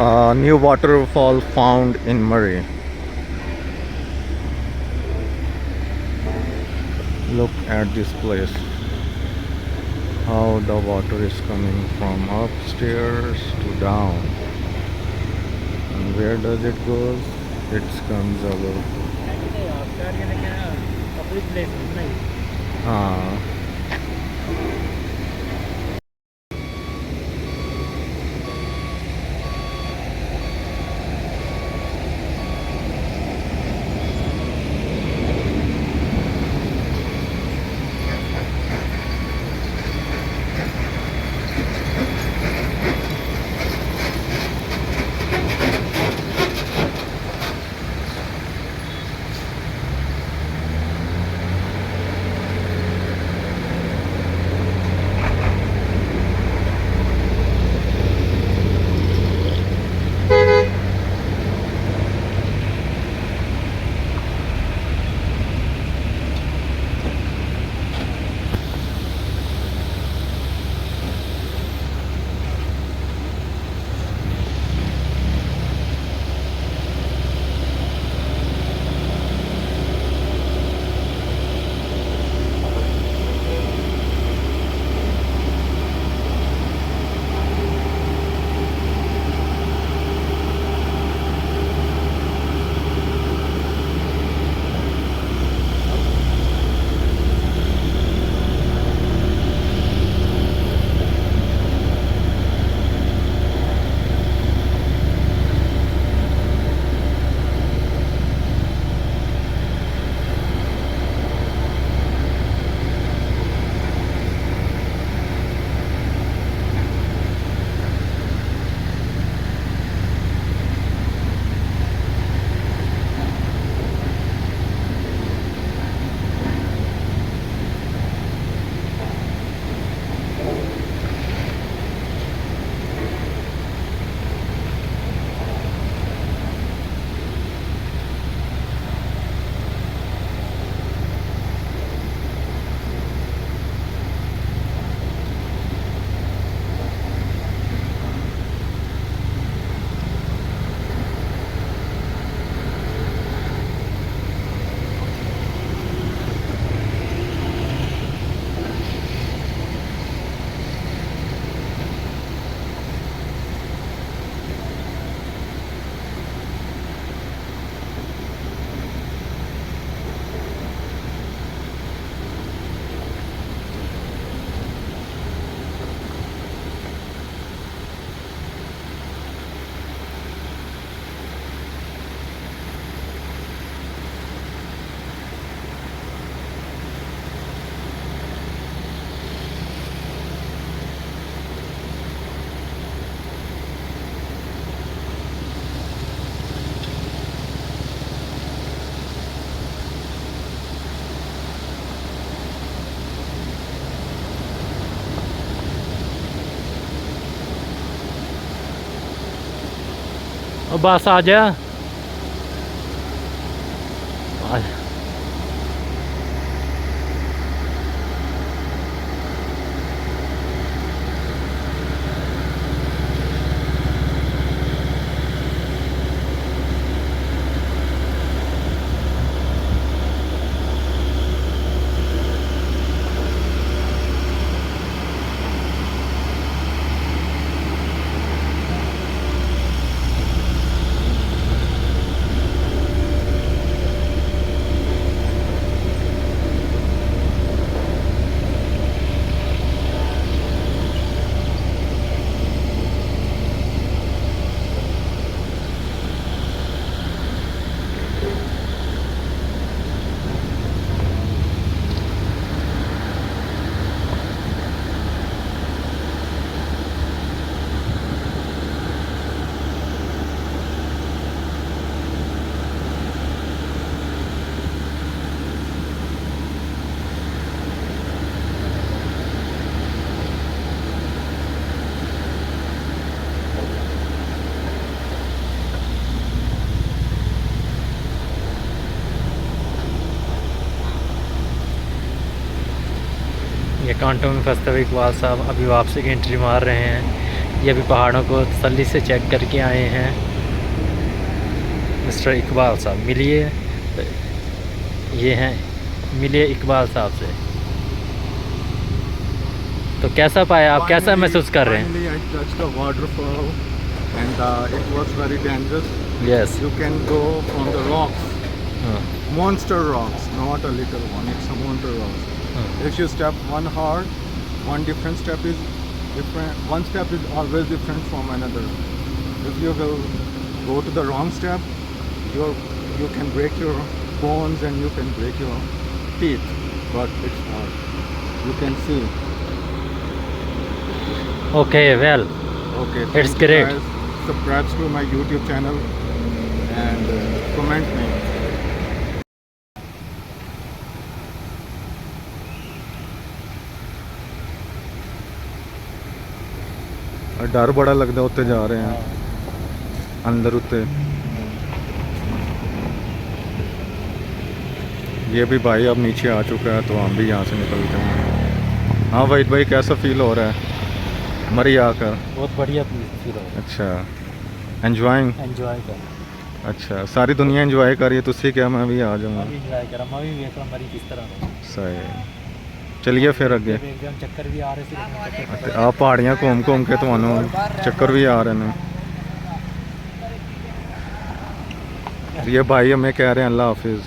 New waterfall found in Murree. Look at this place. How the water is coming from upstairs to down. And where does it go? It comes over. Ah. बस आ जा। ये कांटों में फंसते हुए इकबाल साहब अभी वापसी की एंट्री मार रहे हैं। ये भी पहाड़ों को तसल्ली से चेक करके आए हैं। मिस्टर इकबाल साहब मिलिए, ये हैं, मिलिए इकबाल साहब से। तो कैसा पाया आप, कैसा महसूस कर रहे हैं? Finally, I touched the waterfall and it was very dangerous. Yes. You can go from the rocks, monster rocks, not a little one. It's a monster rocks. If you step one hard, one different step is different. One step is always different from another. If you will go to the wrong step, you can break your bones and you can break your teeth. But it's hard. You can see. Okay, well, Okay, it's thank you great. guys. Subscribe to my YouTube channel and comment me. डर बड़ा लगता उत्ते जा रहे हैं अंदर उत्ते। ये भी भाई अब नीचे आ चुका है तो हम भी यहाँ से निकलते हैं। हाँ वहीद भाई, कैसा फील हो रहा है मरी आकर? बहुत बढ़िया फील हो। अच्छा, एंजॉय कर। अच्छा, सारी दुनिया एंजॉय कर रही है, तुझसे क्या मैं भी आ जाऊँगा। एंजॉय करा, मैं भी वेख मरी किस तरह। सही, चलिए फिर अगे। चक्कर भी आ रहे थे। आप पहाड़ियाँ घूम घूम के तो चक्कर भी आ रहे हैं। ये भाई हमें कह रहे हैं अल्लाह हाफिज़।